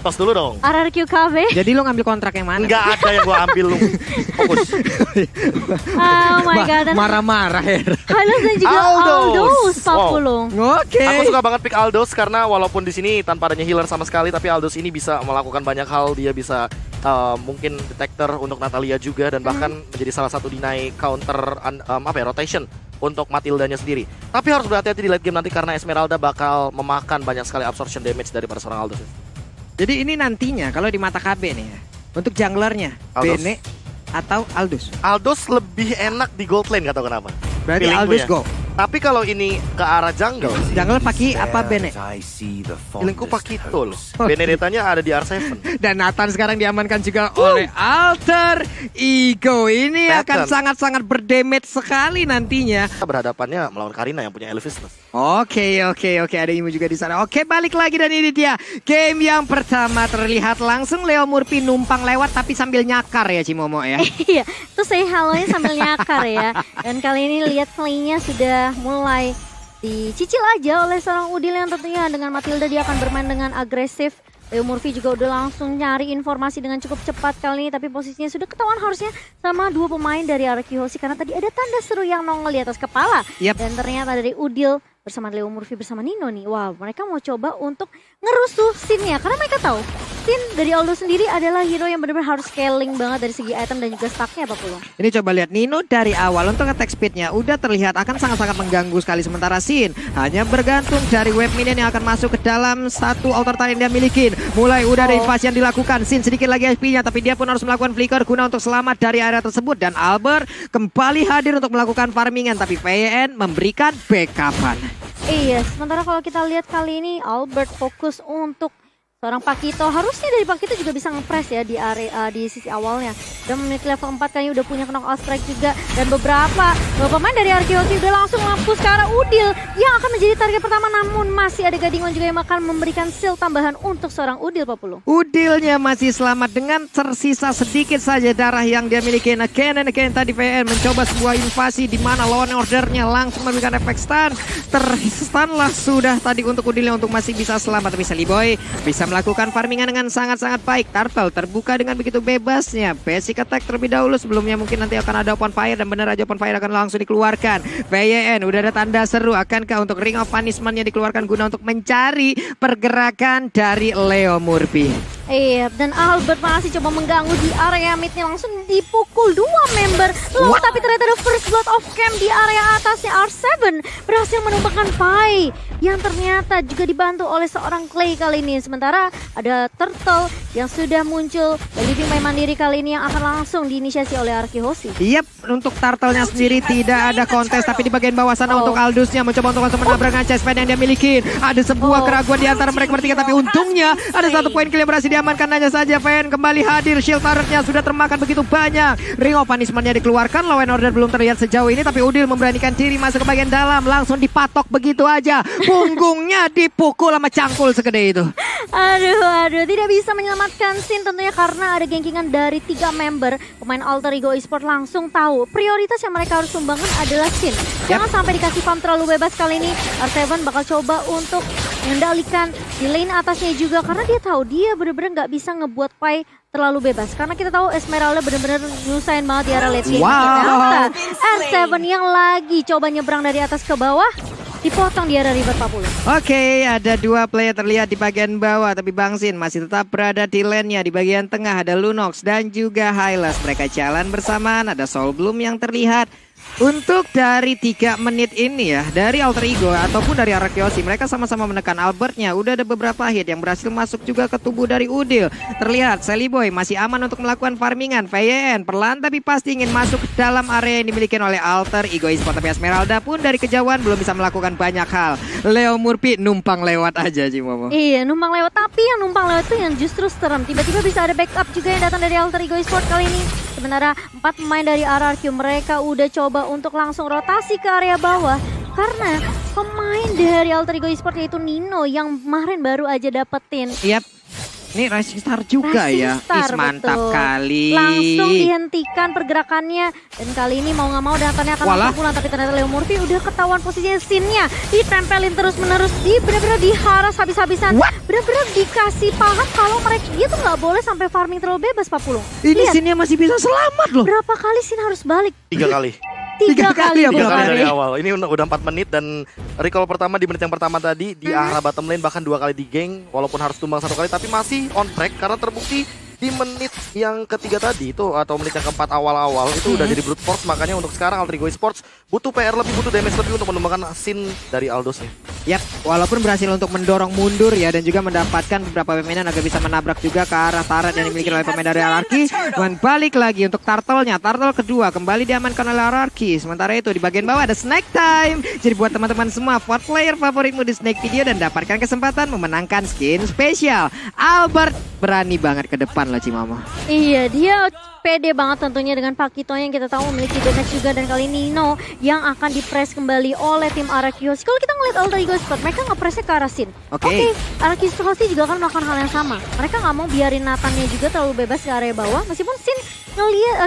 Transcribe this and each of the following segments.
Tos dulu dong. RRQ KB. Jadi lo ngambil kontrak yang mana? Enggak ada yang gua ambil lu. Fokus. Oh my god. Marah-marah ya. Halus dan juga Aldous Papulung. Oke. Aku suka banget pick Aldous karena walaupun di sini tanpa adanya healer sama sekali, tapi Aldous ini bisa melakukan banyak hal. Dia bisa mungkin detector untuk Natalia juga dan bahkan menjadi salah satu deny counter rotation untuk Matildanya sendiri. Tapi harus berhati-hati di late game nanti karena Esmeralda bakal memakan banyak sekali absorption damage daripada seorang Aldous. Jadi ini nantinya kalau di mata KB nih ya, untuk junglernya Aldous. Bene atau Aldous? Aldous lebih enak di gold lane, gak tau kenapa. Berarti Feelingku Aldous ya. go. Tapi kalau ini ke arah jungle, Jungler pakai apa Bene? feelingku pakai itu loh. Benedetanya ada di R7. Dan Nathan sekarang diamankan juga oleh Alter Ego. Ini akan Nathan. sangat-sangat berdamage sekali nantinya. Kita berhadapannya melawan Karina yang punya Elvisness. Oke, ada Imu juga di sana. Oke, balik lagi dan ini dia game yang pertama. Terlihat langsung Leo Murphy numpang lewat tapi sambil nyakar ya Cimomo ya. Iya, terus saya halonya sambil nyakar ya. Dan kali ini lihat playnya sudah mulai dicicil aja oleh seorang Udil yang tentunya dengan Matilda dia akan bermain dengan agresif. Leo Murphy juga udah langsung nyari informasi dengan cukup cepat kali ini, tapi posisinya sudah ketahuan harusnya sama dua pemain dari RRQ Hoshi karena tadi ada tanda seru yang nongol di atas kepala. Dan ternyata dari Udil bersama Leo Murphy bersama Nino nih. Wow, mereka mau coba untuk ngerusuh Sin-nya karena mereka tahu Sin dari Aldo sendiri adalah hero yang benar-benar harus scaling banget dari segi item dan juga stacknya Pak Pulung. Ini coba lihat Nino dari awal untuk attack speednya udah terlihat akan sangat-sangat mengganggu sekali, sementara Sin hanya bergantung dari wave minion yang akan masuk ke dalam satu altar tile yang dia miliki. Mulai udah ada invasi yang dilakukan, Sin sedikit lagi HP-nya tapi dia pun harus melakukan flicker guna untuk selamat dari area tersebut dan Albert kembali hadir untuk melakukan farmingan tapi VN memberikan backupan. Iya, sementara kalau kita lihat kali ini Albert fokus untuk seorang Pakito. Harusnya dari Pakito juga bisa nge-press ya di area di sisi awalnya. Dan menit level 4 kayaknya udah punya knockout strike juga. Dan beberapa pemain dari RRQ udah langsung lampu ke arah Udil yang akan menjadi target pertama. Namun masih ada Gadingon juga yang akan memberikan shield tambahan untuk seorang Udil Pak Pulung. Udilnya masih selamat dengan tersisa sedikit saja darah yang dia miliki. Again tadi VN mencoba sebuah invasi di mana lawan ordernya langsung memberikan efek stun. Terstun lah sudah tadi untuk Udilnya untuk masih bisa selamat. Tapi Sally Boy bisa melakukan farmingan dengan sangat-sangat baik. Turtle terbuka dengan begitu bebasnya. Basic attack terlebih dahulu sebelumnya mungkin nanti akan ada open fire dan benar aja open fire akan langsung dikeluarkan. VYN udah ada tanda seru, akankah untuk Ring of Punishment-nya dikeluarkan guna untuk mencari pergerakan dari Leo Murphy. Iya, dan Albert masih coba mengganggu di area midnya, langsung dipukul dua member. Lalu tapi ternyata ada first blood of camp di area atasnya. R7 berhasil menumbangkan Pai yang ternyata juga dibantu oleh seorang Clay kali ini. Sementara ada Turtle yang sudah muncul dari tim main mandiri kali ini yang akan langsung diinisiasi oleh RRQ Hoshi. Yep, untuk Turtle-nya sendiri tidak ada kontes, tapi di bagian bawah sana untuk Aldous-nya mencoba untuk langsung menabrak dengan chest pad yang dia miliki. Ada sebuah keraguan di antara mereka bertiga, tapi untungnya ada satu poin kill yang berhasil diamankan hanya saja. VN kembali hadir, shield turret-nya sudah termakan begitu banyak. Ring of Punishment-nya dikeluarkan, lawan order belum terlihat sejauh ini, tapi Udil memberanikan diri masuk ke bagian dalam, langsung dipatok begitu aja. Punggungnya dipukul sama cangkul segede itu. Aduh, tidak bisa menyelamatkan Sin tentunya karena ada gengkingan dari 3 member. Pemain Alter Ego Esports langsung tahu prioritas yang mereka harus sumbangkan adalah Sin. Jangan sampai dikasih farm terlalu bebas kali ini. R7 bakal coba untuk mengendalikan di lane atasnya juga karena dia tahu dia benar-benar nggak bisa ngebuat Pai terlalu bebas. Karena kita tahu Esmeralda benar-benar nyusahin banget di area late game. Ternyata R7 yang lagi coba nyebrang dari atas ke bawah dipotong di area river 40. Oke, ada 2 player terlihat di bagian bawah, tapi Bang Sin masih tetap berada di lane-nya. Di bagian tengah ada Lunox dan juga Hylas. Mereka jalan bersamaan, ada Soul Bloom yang terlihat. Untuk dari 3 menit ini ya, dari Alter Ego ataupun dari RRQ Hoshi, mereka sama-sama menekan Albertnya. Udah ada beberapa hit yang berhasil masuk juga ke tubuh dari Udil. Terlihat Sally Boy masih aman untuk melakukan farmingan. VYN perlahan tapi pasti ingin masuk ke dalam area yang dimiliki oleh Alter Ego Esports. Tapi Esmeralda pun dari kejauhan belum bisa melakukan banyak hal. Leo Murphy numpang lewat aja Cimomo. Iya, numpang lewat, tapi yang numpang lewat itu yang justru serem. Tiba-tiba bisa ada backup juga yang datang dari Alter Ego Esports kali ini. Sementara 4 pemain dari RRQ mereka udah coba untuk langsung rotasi ke area bawah karena pemain dari Alter Ego Esports yaitu Nino yang kemarin baru aja dapetin Ini Rising Star juga Rising ya. Star, Mantap betul. kali. Langsung dihentikan pergerakannya. Dan kali ini mau nggak mau Dantannya akan langsung pulang. Tapi ternyata Leo Murphy udah ketahuan posisinya. Scene-nya ditempelin terus-menerus. Bener-bener diharas habis-habisan. Bener-bener dikasih paham kalau dia tuh nggak boleh sampai farming terlalu bebas, Pak Pulung. Ini Scene-nya masih bisa selamat loh. Berapa kali Scene harus balik? 3 kali. Tiga kali ya, Tiga Bro. kali dari awal. Ini udah 4 menit dan recall pertama di menit yang pertama tadi di arah bottom lane, bahkan 2 kali di geng walaupun harus tumbang 1 kali, tapi masih on track karena terbukti di menit yang ketiga tadi itu atau menit yang keempat awal-awal itu udah jadi brute force. Makanya untuk sekarang Alter Ego Esports butuh PR lebih, butuh damage lebih untuk menumbangkan Scene dari Aldous nih. Yap, walaupun berhasil untuk mendorong mundur ya dan juga mendapatkan beberapa pemain agar bisa menabrak juga ke arah turret yang dimiliki oleh pemain dari RRQ. Dan balik lagi untuk turtle-nya, turtle kedua kembali diamankan oleh RRQ. Sementara itu di bagian bawah ada Snake Time. Jadi buat teman-teman semua, vote player favoritmu di Snake Video dan dapatkan kesempatan memenangkan skin spesial. Albert berani banget ke depan lah Cimama. Iya, dia pede banget tentunya dengan Pakito yang kita tahu memiliki damage juga. Dan kali ini Nino yang akan dipress kembali oleh tim Arakios. Kalau kita ngeliat Alter Ego Sport, mereka nge-pressnya ke arah Scene. Oke, Arakios juga akan melakukan hal yang sama. Mereka nggak mau biarin Nathannya juga terlalu bebas ke area bawah. Meskipun Scene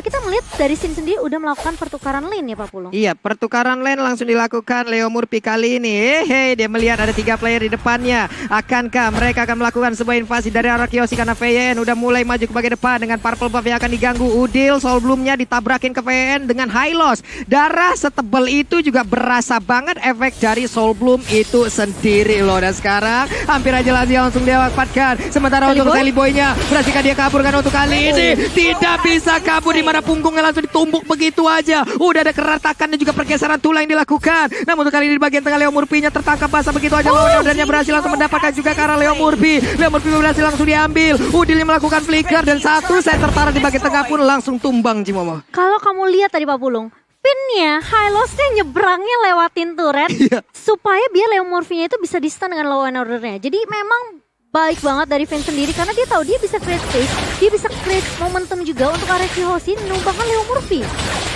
kita melihat dari Scene sendiri udah melakukan pertukaran lane ya Pak Pulung. Iya, pertukaran lane langsung dilakukan Leo Murphy kali ini. Dia melihat ada 3 player di depannya. Akankah mereka akan melakukan sebuah invasi dari Arakios karena VN udah mulai maju ke bagian depan dengan purple buff yang akan diganggu. Udil Soul Bloom-nya ditabrakin ke VN dengan high loss. Darah setebal itu juga berasa banget efek dari Soul Bloom itu sendiri loh. Dan sekarang hampir aja langsung dia dapatkan. Sementara untuk Sally Boy-nya berhasilkah dia kabur kan untuk kali ini? Tidak bisa kabur, di mana punggungnya langsung ditumbuk begitu aja. Udah ada keretakan dan juga pergeseran tulang yang dilakukan. Namun untuk kali ini di bagian tengah Leo Murphy-nya tertangkap basah begitu aja. Ordernya berhasil langsung mendapatkan juga ke arah Leo Murphy. Leo Murphy berhasil langsung diambil. Udil yang melakukan flicker dan satu set tertarik di bagian tengah pun langsung tumbang Cimomo. Kalau kamu lihat tadi Pak Pulung, pinnya, high loss-nya nyebrangnya lewatin turret supaya biar Leo Murphy-nya itu bisa di-stun dengan low end order-nya. Jadi memang baik banget dari Vin sendiri karena dia tahu dia bisa create space, dia bisa create momentum juga untuk Arakios menumbangkan Leo Murphy.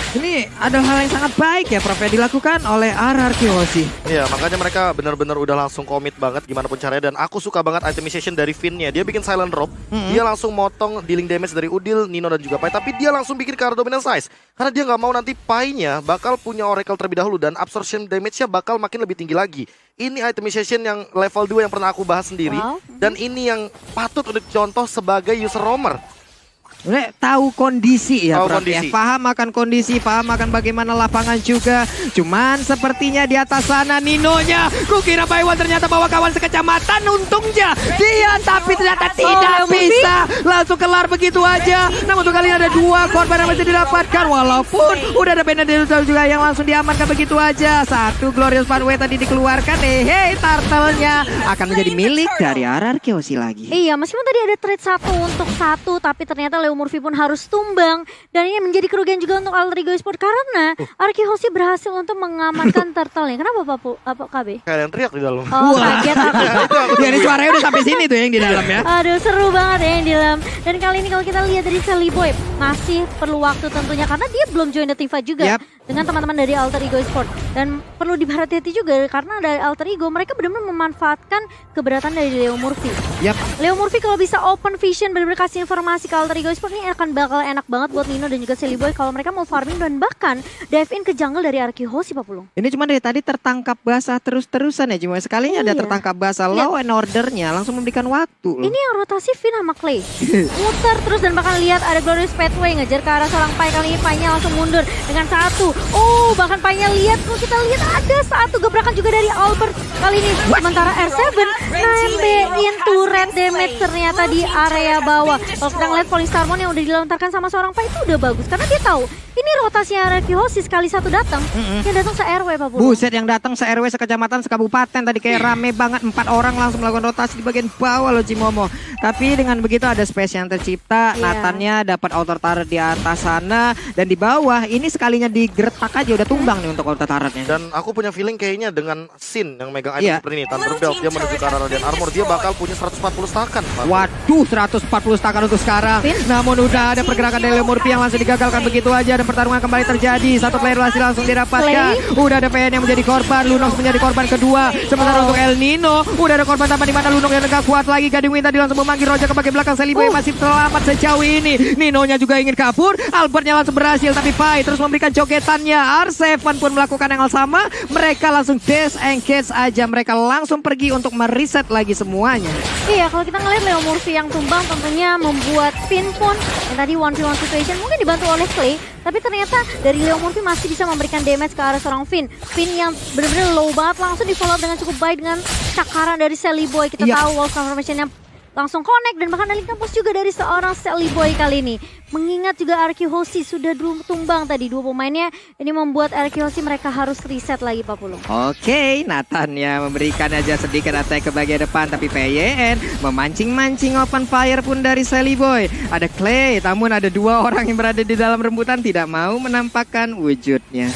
Ini adalah hal yang sangat baik ya Prof ya dilakukan oleh Arakios. Iya, makanya mereka benar-benar udah langsung komit banget gimana pun caranya. Dan aku suka banget itemization dari Vin-nya. Dia bikin silent drop, dia langsung motong dealing damage dari Udil, Nino dan juga Pai. Tapi dia langsung bikin ke arah dominant size. Karena dia nggak mau nanti Pai-nya bakal punya Oracle terlebih dahulu dan absorption damage-nya bakal makin lebih tinggi lagi. Ini itemization yang level 2 yang pernah aku bahas sendiri. Dan ini yang patut untuk dicontoh sebagai user roamer. Tahu kondisi ya, Prof. Kondisi. Ya. Paham akan kondisi, paham akan bagaimana lapangan juga. Cuman sepertinya di atas sana Ninonya. Kukira Baiwan ternyata bawa kawan sekecamatan. Untungnya dia tapi ternyata tidak bisa. Langsung kelar begitu aja. Namun untuk kali ini ada 2 korban yang masih didapatkan. Walaupun udah ada Benedetto juga yang langsung diamankan begitu aja. 1 Glorious Pathway tadi dikeluarkan. Turtle-nya akan menjadi milik dari Arakios lagi. Iya, meskipun tadi ada trade 1 untuk 1, tapi ternyata Leo Murphy pun harus tumbang. Dan ini menjadi kerugian juga untuk Alter Ego Esports karena Arakios berhasil untuk mengamankan turtle-nya. Kenapa Pak KB? Kayak yang teriak di dalam. Oh, kaget aku. Ya ini suaranya udah sampai sini tuh yang di dalam ya. Aduh, seru banget ya yang di dalam. Dan kali ini kalau kita lihat dari Sally Boy masih perlu waktu tentunya karena dia belum join the team fight juga dengan teman-teman dari Alter Ego Esports. Dan perlu diperhati-hati juga karena dari Alter Ego mereka benar-benar memanfaatkan keberatan dari Leo Murphy. Leo Murphy kalau bisa open vision benar-benar kasih informasi ke Alter Ego Esports, ini akan bakal enak banget buat Nino dan juga Sally Boy kalau mereka mau farming dan bahkan dive in ke jungle dari Arakios Pak Pulung. Ini cuma dari tadi tertangkap basah terus-terusan ya, cuma sekalinya ada tertangkap basah. Low and ordernya langsung memberikan waktu. Ini yang rotasi Vin sama Clay. Muter terus dan bahkan lihat ada Glorious Pathway ngejar ke arah seorang Pai. Kali ini Pai-nya langsung mundur dengan 1. Oh, bahkan Pai-nya lihat, kalau kita lihat ada 1 gebrakan juga dari Albert. Kali ini sementara R7 nambahin turret damage ternyata di area bawah. Kalau kita ngeliat Falling Starmon yang udah dilontarkan sama seorang Pai itu udah bagus karena dia tahu ini rotasinya Arakios sekali 1 datang. Yang datang se-RW Pak Pulung. Buset, yang datang se-RW sekecamatan sekabupaten tadi kayak rame banget. 4 orang langsung melakukan rotasi di bagian bawah loh Cimomo. Tapi dengan begitu ada space yang tercipta. Nathannya dapat outer turret di atas sana dan di bawah ini sekalinya digeretak aja udah tumbang nih untuk outer turretnya. Dan aku punya feeling kayaknya dengan Sin yang megang item seperti ini, Thunder Belt, dia menuju ke arah Radiant Armor, dia bakal punya 140 stakan. Waduh, 140 stakan untuk sekarang. Namun udah ada pergerakan dari Leo Murphy yang langsung digagalkan begitu aja dan pertarungan kembali terjadi. 1 player masih langsung didapatkan. Udah ada PN yang menjadi korban, Lunox menjadi korban kedua. Sementara untuk El Nino udah ada korban tambahan di mana Lunox yang tegak kuat lagi. Gading Win tadi langsung memanggil Roja ke bagian belakang. Seliboy masih selamat sejauh ini. Ninonya juga ingin kabur. Albertnya langsung berhasil, tapi Pai terus memberikan jogetannya. R7 pun melakukan yang hal sama. Mereka langsung disengage aja. Mereka langsung pergi untuk mereset lagi semuanya. Iya, kalau kita ngeliat Leo Murphy yang tumbang tentunya membuat Finn pun yang tadi 1v1 situation mungkin dibantu oleh Clay. Tapi ternyata dari Leo Murphy masih bisa memberikan damage ke arah seorang Finn. Finn yang benar-benar low banget langsung di follow dengan cukup baik dengan cakaran dari Sally Boy. Kita tahu wall confirmation-nya langsung connect dan bahkan ada link push juga dari seorang Sally Boy kali ini. Mengingat juga RQ Hoshi sudah tumbang tadi dua pemainnya, ini membuat RQ Hoshi mereka harus reset lagi Pak Pulung. Oke, Nathan ya memberikan aja sedikit attack ke bagian depan, tapi PYN memancing-mancing open fire pun dari Sally Boy. Ada Clay, namun ada dua orang yang berada di dalam rembutan tidak mau menampakkan wujudnya.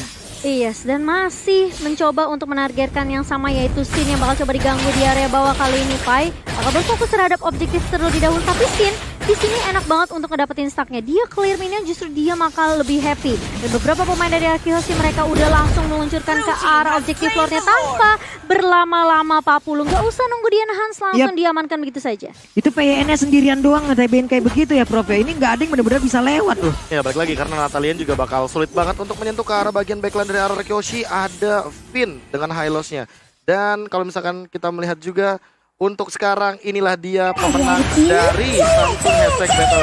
Yes, dan masih mencoba untuk menargetkan yang sama yaitu Sin yang bakal coba diganggu di area bawah kali ini Pai. Bakal berfokus terhadap objektif terlebih dahulu, tapi Sin di sini enak banget untuk ngedapetin stacknya. Dia clear minion, justru dia bakal lebih happy. Dan beberapa pemain dari RQ Hoshi mereka udah langsung meluncurkan ke arah objektif floornya tanpa berlama-lama Pak Pulung. Gak usah nunggu dia Hans, langsung diamankan begitu saja. Itu PYN-nya sendirian doang ngetebin kayak begitu ya Prof ya. Ini nggak ada yang benar-benar bisa lewat loh. Ya balik lagi karena Natalian juga bakal sulit banget untuk menyentuh ke arah bagian backline dari arah RQ Hoshi. Ada Finn dengan high loss-nya. Dan kalau misalkan kita melihat juga untuk sekarang inilah dia pemenang dari Samsung Hashtag Battle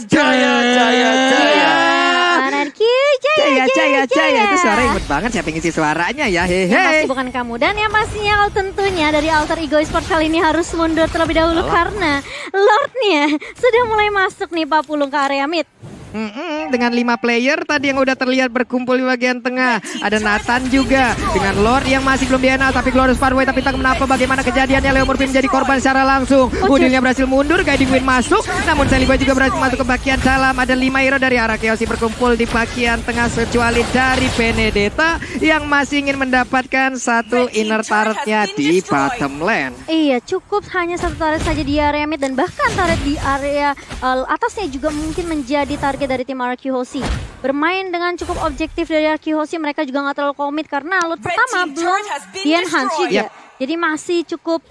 Challenge. Jaya. Jaya. Itu suara imut banget, siapa yang ngisi suaranya ya, hehe. Yang pasti bukan kamu. Dan yang pastinya kalau tentunya dari Alter Ego Esports kali ini harus mundur terlebih dahulu karena Lordnya sudah mulai masuk nih Pak Pulung ke area mid. Dengan 5 player tadi yang udah terlihat berkumpul di bagian tengah. Ada Nathan juga dengan Lord yang masih belum dienal, tapi Glorious Farway. Tapi tak kenapa bagaimana kejadiannya, Leo Murphy menjadi korban secara langsung. Udilnya berhasil mundur, Guiding Wind masuk, namun Sally Boy juga berhasil masuk ke bagian dalam. Ada 5 hero dari arah Chaos berkumpul di bagian tengah, kecuali dari Benedetta yang masih ingin mendapatkan satu inner turretnya di bottom lane. Iya, cukup hanya satu turret saja di area mid dan bahkan turret di area atasnya juga mungkin menjadi target dari tim RQ Hoshi. Bermain dengan cukup objektif dari RQ Hoshi, mereka juga nggak terlalu komit karena loot pertama belum di-enhance juga. Jadi masih cukup,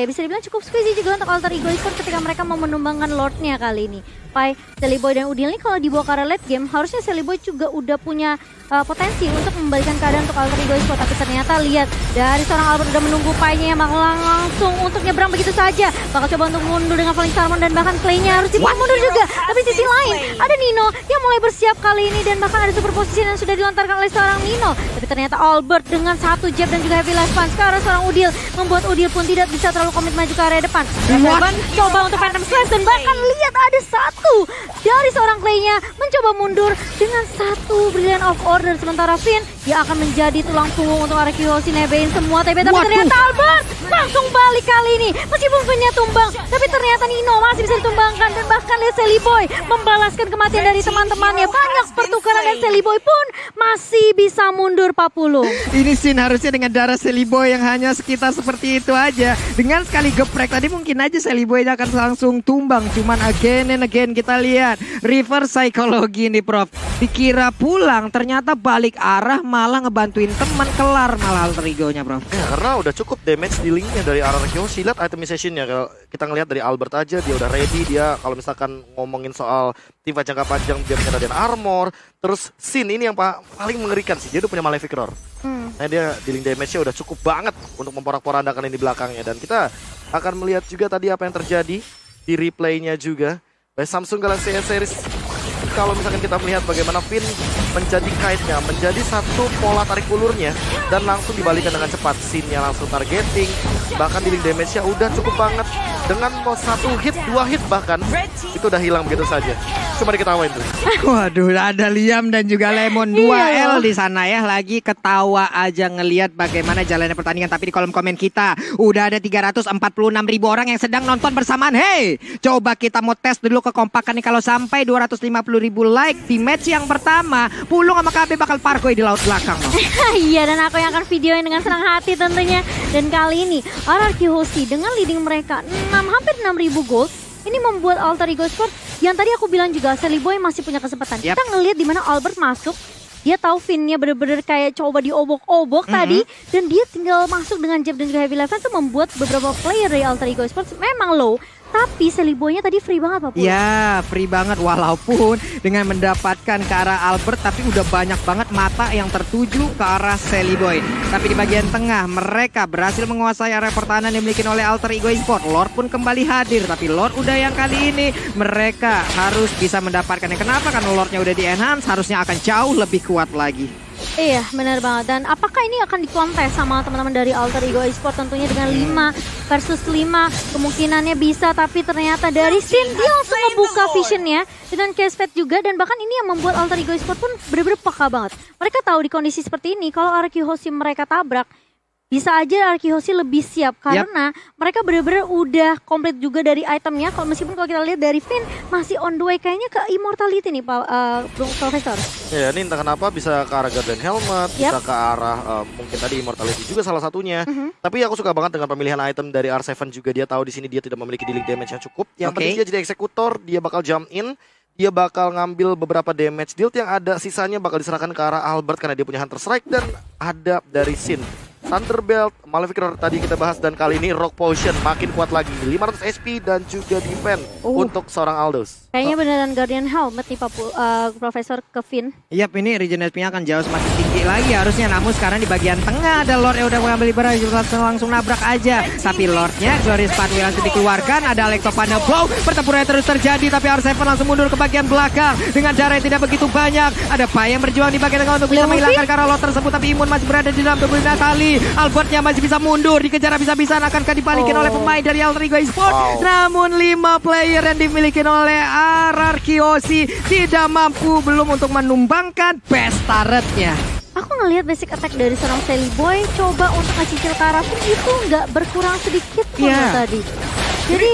bisa dibilang cukup squeezy juga untuk Alter Ego Esports ketika mereka mau menumbangkan Lordnya kali ini. Pai, Sally Boy dan Udil ini kalau dibawa ke arah late game, harusnya Sally Boy juga udah punya potensi untuk membalikan keadaan untuk Alter Ego Esports. Tapi ternyata lihat, dari seorang Albert udah menunggu Pai-nya yang bakal langsung untuk nyebrang begitu saja. Bakal coba untuk mundur dengan Falling Salmon dan bahkan Clay-nya harus dibuat mundur juga. Tapi sisi lain, ada Nino yang mulai bersiap kali ini dan bahkan ada super position yang sudah dilontarkan oleh seorang Nino. Tapi ternyata Albert dengan satu jab dan juga heavy life punch ke arah seorang Udil, membuat Udil pun tidak bisa terlalu komit maju ke area depan. Dan coba untuk Phantom Slash dan bahkan lihat ada satu dari seorang Clay-nya mencoba mundur dengan satu Brilliant of Order. Sementara Finn dia akan menjadi tulang punggung untuk RQ Hoshi nebein semua TB. Tapi ternyata Albert langsung balik kali ini. Meskipun Finn-nya tumbang, tapi ternyata Nino masih bisa ditumbangkan. Dan bahkan lihat Sally Boy membalaskan kematian dari teman-temannya. Banyak pertukaran dan Sally Boy pun masih bisa mundur Pak Pulung. Ini scene harusnya dengan darah Sally Boy yang hanya sekitar seperti itu aja. Dengan sekali geprek tadi mungkin aja Sally Boy akan langsung tumbang. Cuman again and again kita lihat reverse psychology nih Prof. Dikira pulang ternyata balik arah malah ngebantuin teman, kelar malah Alter Ego-nya Prof. Ya, karena udah cukup damage dealingnya dari arah Hoshi. Lihat itemization-nya, kalau kita ngelihat dari Albert aja dia udah ready. Dia kalau misalkan ngomongin soal tim jangka panjang dia punya radiant armor. Terus Sin ini yang paling mengerikan sih, dia udah punya Malefic Roar. Nah dia dealing damage-nya udah cukup banget untuk memporak-porandakan ini di belakangnya. Dan kita akan melihat juga tadi apa yang terjadi di replay-nya juga by Samsung Galaxy S Series. Kalau misalkan kita melihat bagaimana Finn menjadi kite-nya, menjadi satu pola tarik ulurnya dan langsung dibalikan dengan cepat. Scene-nya langsung targeting, bahkan dealing damage-nya udah cukup banget. Dengan satu hit, 2 hit bahkan, itu udah hilang begitu saja. Cuma diketawain tuh. Waduh, ada Liam dan juga Lemon 2L di sana ya, lagi ketawa aja ngelihat bagaimana jalannya pertandingan. Tapi di kolom komen kita udah ada 346.000 orang yang sedang nonton bersamaan. Hey, coba kita mau tes dulu kekompakan nih. Kalau sampai 250.000 like di match yang pertama, Pulung sama KB bakal parkour di laut belakang. Iya, dan aku yang akan videoin dengan senang hati tentunya. Dan kali ini RQ Hoshi dengan leading mereka hampir 6.000 gold. Ini membuat Alter Ego Esports yang tadi aku bilang juga Sally Boy masih punya kesempatan. Kita ngelihat di mana Albert masuk. Dia tahu Finn-nya bener-bener kayak coba diobok-obok tadi. Dan dia tinggal masuk dengan jab dan juga heavy level itu membuat beberapa player dari Alter Ego Esports memang low. Tapi Seliboynya tadi free banget Pak Pul. Ya, free banget walaupun dengan mendapatkan ke arah Albert tapi udah banyak banget mata yang tertuju ke arah Seliboy. Tapi di bagian tengah mereka berhasil menguasai area pertahanan yang dimiliki oleh Alter Ego Esports. Lord pun kembali hadir, tapi Lord udah yang kali ini mereka harus bisa mendapatkannya. Kenapa? Karena Lordnya udah di enhance, harusnya akan jauh lebih kuat lagi. Iya benar banget. Dan apakah ini akan dikontes sama teman-teman dari Alter Ego Esports tentunya dengan 5 versus 5 kemungkinannya bisa, tapi ternyata dari Sin dia langsung ngebuka visionnya dengan Casefet juga, dan bahkan ini yang membuat Alter Ego Esports pun benar-benar peka banget. Mereka tahu di kondisi seperti ini kalau Arkihoshi mereka tabrak bisa aja Arkihoshi lebih siap karena mereka benar-benar udah komplit juga dari itemnya. Kalau meskipun kalau kita lihat dari Finn masih on the way kayaknya ke Immortality nih Pak Profesor. Ya ini entah kenapa bisa ke arah Guardian Helmet, bisa ke arah mungkin tadi Immortality juga salah satunya. Tapi aku suka banget dengan pemilihan item dari R7 juga. Dia tahu di sini dia tidak memiliki dealing damage yang cukup. Yang penting dia jadi eksekutor, dia bakal jump in. Dia bakal ngambil beberapa damage deal yang ada, sisanya bakal diserahkan ke arah Albert karena dia punya Hunter Strike dan ada dari Sin. Thunderbelt, Malefic tadi kita bahas, dan kali ini Rock Potion makin kuat lagi, 500 SP dan juga defense untuk seorang Aldous. Kayaknya beneran Guardian Helmet nih Profesor Kevin. Yap, ini regen SP-nya akan jauh semakin tinggi lagi harusnya. Namun sekarang di bagian tengah ada Lord yang udah mengambil liberasi, langsung nabrak aja. Tapi Lordnya Glorious Pathway langsung dikeluarkan. Ada Electopanda Blow, pertempuran terus terjadi. Tapi R7 langsung mundur ke bagian belakang dengan jarak yang tidak begitu banyak. Ada Pai yang berjuang di bagian tengah untuk bisa menghilangkan karena Lord tersebut. Tapi Imun masih berada di dalam tubuh Natali. Albertnya masih bisa mundur, dikejar habis-habisan, akankah dibalikin oleh pemain dari Alter Ego Esports. Namun 5 player yang dimiliki oleh Arkihoshi tidak mampu belum untuk menumbangkan best turretnya. Aku ngelihat basic attack dari seorang Seliboy coba untuk ngecicil Karafin itu nggak berkurang sedikit pun tadi. Jadi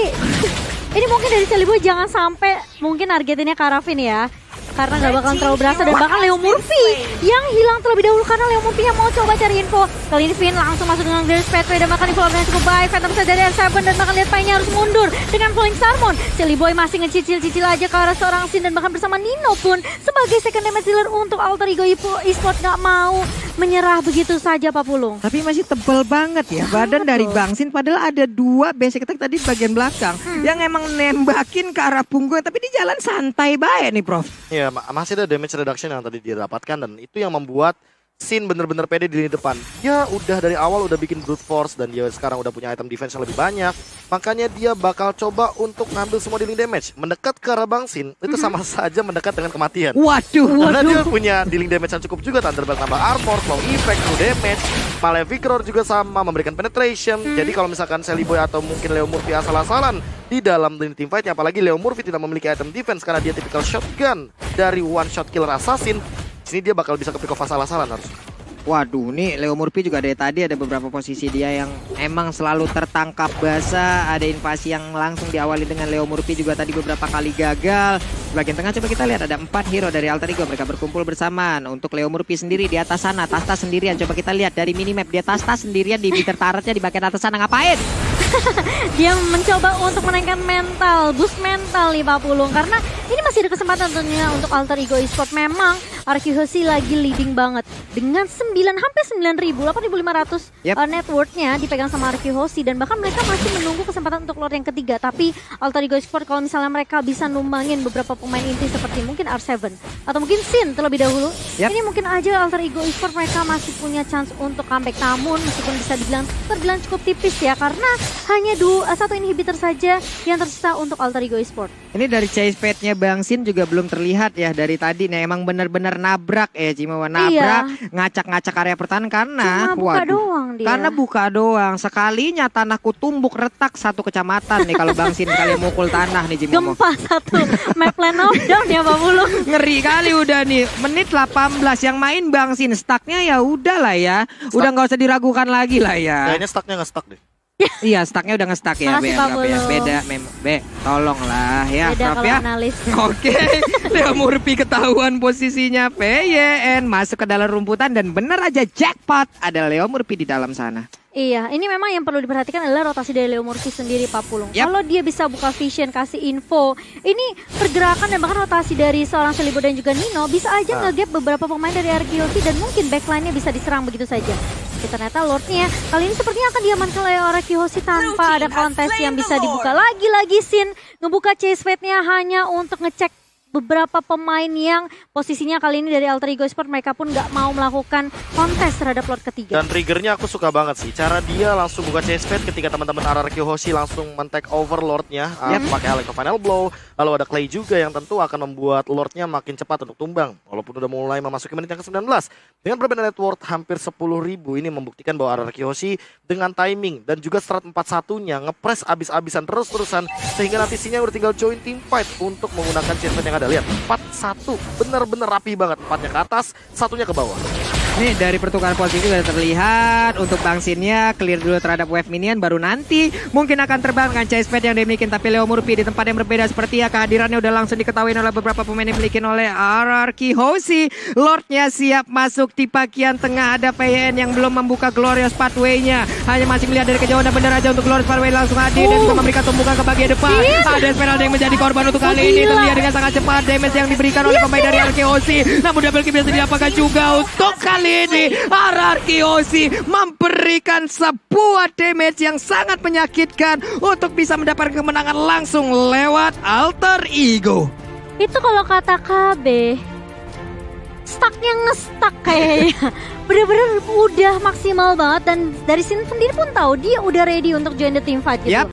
ini mungkin dari Seliboy jangan sampai mungkin targetinnya Karafin ya. Karena nggak bakal terlalu berasa, dan bahkan Leo Murphy yang hilang terlebih dahulu karena Leo Murphy yang mau coba cari info. Kali ini Finn langsung masuk dengan Glorious Pathway dan bahkan info yang cukup baik. Phantom Side dari R7 dan bahkan lihat Pai-nya harus mundur dengan Falling Salmon. Seliboy masih ngecicil-cicil aja ke arah seorang Sin dan bahkan bersama Nino pun sebagai second damage dealer untuk Alter Ego Esports nggak mau menyerah begitu saja Pak Pulung. Tapi masih tebel banget ya badan dari Bang Sin, padahal ada 2 basic attack tadi di bagian belakang yang emang nembakin ke arah punggung, tapi di jalan santai baik nih Prof. Ya, masih ada damage reduction yang tadi dia dapatkan, dan itu yang membuat Sin bener-bener pede di lini depan. Dia udah dari awal udah bikin brute force dan dia sekarang udah punya item defense yang lebih banyak. Makanya dia bakal coba untuk ngambil semua dealing damage. Mendekat ke arah Bang Sin itu sama saja mendekat dengan kematian. Waduh. Karena dia punya dealing damage yang cukup juga. Thunderbelt tambah armor, flow effect, full damage. Malefic Roar juga sama memberikan penetration. Jadi kalau misalkan Seliboy atau mungkin Leo Murphy asal-asalan di dalam lini team fight, apalagi Leo Murphy tidak memiliki item defense karena dia tipikal shotgun dari one shot killer assassin, sini dia bakal bisa ke pick off asal-asalan harus. Waduh, nih Leo Murphy juga dari tadi ada beberapa posisi dia yang emang selalu tertangkap basah. Ada invasi yang langsung diawali dengan Leo Murphy juga tadi beberapa kali gagal. Bagian tengah coba kita lihat ada 4 hero dari Alter Ego, mereka berkumpul bersamaan. Untuk Leo Murphy sendiri di atas sana, Tasta sendirian. Coba kita lihat dari minimap, dia Tasta sendirian di meter turretnya di bagian atas sana, ngapain? Dia mencoba untuk menaikkan mental, boost mental nih Pak Pulung, karena ini masih ada kesempatan tentunya untuk Alter Ego Esports. Memang Arkihoshi lagi leading banget dengan hampir 9.000, 8.500 net worth-nya dipegang sama Arkihoshi, dan bahkan mereka masih menunggu kesempatan untuk Lord yang ketiga. Tapi Alter Ego Esports kalau misalnya mereka bisa numbangin beberapa pemain inti seperti mungkin R7 atau mungkin Sin terlebih dahulu, ini mungkin aja Alter Ego Esports mereka masih punya chance untuk comeback. Namun meskipun bisa dibilang terbilang cukup tipis ya, karena hanya 1 inhibitor saja yang tersisa untuk Alter Ego Esports. Ini dari chase pad-nya Bang Sin juga belum terlihat ya dari tadi nih, emang benar-benar nabrak ya Cimawa, nabrak ngacak-ngacak area pertahanan karena karena buka doang. Sekalinya tanahku tumbuk retak 1 kecamatan nih kalau Bang Sin kali mukul tanah nih Cimawa. Gempa 1 map plan down ya Pak Pulung. Ngeri kali udah nih, menit 18 yang main Bang Sin, stucknya ya udah lah ya. Udah nggak usah diragukan lagi lah ya. Kayaknya stucknya nggak stuck deh. Iya, stucknya udah nge-stuck ya, Makasih, Pak Pulung. Beda, tolonglah ya, Beda Prof ya. Oke, Leo Murphy ketahuan posisinya PYN masuk ke dalam rumputan dan bener aja jackpot, ada Leo Murphy di dalam sana. Iya, ini memang yang perlu diperhatikan adalah rotasi dari Leo Murphy sendiri Pak Pulung. Kalau dia bisa buka vision, kasih info, ini pergerakan dan bahkan rotasi dari seorang Seliboy dan juga Nino bisa aja nge-gap beberapa pemain dari Arkihoshi dan mungkin backline-nya bisa diserang begitu saja. tapi ternyata Lordnya kali ini sepertinya akan diamankan oleh Orakihoshi tanpa ada kontes yang bisa dibuka. Lagi-lagi Sin ngebuka chase fate-nya hanya untuk ngecek beberapa pemain yang posisinya kali ini dari Alter Ego Sport, mereka pun nggak mau melakukan kontes terhadap Lord ketiga. Dan triggernya aku suka banget sih, cara dia langsung buka chase fate ketika teman-teman Arakihoshi langsung men-take over Lordnya, pakai Electro Final Blow, lalu ada Clay juga yang tentu akan membuat Lordnya makin cepat untuk tumbang, walaupun udah mulai memasuki menit yang ke-19. Dengan berbeda net worth hampir 10.000, ini membuktikan bahwa Arakihoshi dengan timing dan juga strat 4-1-nya ngepres abis-abisan terus-terusan, sehingga nanti Sinya udah tinggal join team fight untuk menggunakan chase fate yang ada. Lihat, 4-1, bener-bener rapi banget. 4-nya ke atas, 1-nya ke bawah. Nih dari pertukaran posisi sudah terlihat untuk Bang Sinnya clear dulu terhadap wave minion, baru nanti mungkin akan terbang dengan chase pad yang dimiliki. Tapi Leo Murphy di tempat yang berbeda seperti ya, kehadirannya udah langsung diketahui oleh beberapa pemain yang dimiliki oleh Arakihoshi. Lordnya siap masuk di bagian tengah, ada PN yang belum membuka Glorious Pathway-nya, hanya masih melihat dari kejauhan dan benar aja untuk Glorious Pathway langsung hadir dan bisa memberikan tumbukan ke bagian depan. Ada Esmeralda yang menjadi korban untuk kali ini, terlihat dengan sangat cepat damage yang diberikan oleh pemain dari Arakihoshi. Namun double kill bisa diapakan juga untuk kali ini. Arakihoshi memberikan sebuah damage yang sangat menyakitkan untuk bisa mendapatkan kemenangan langsung lewat Alter Ego. Itu kalau kata KB, stucknya ngestak kayaknya. Bener-bener udah maksimal banget, dan dari Sin sendiri pun tahu dia udah ready untuk join the team fight gitu. Yap.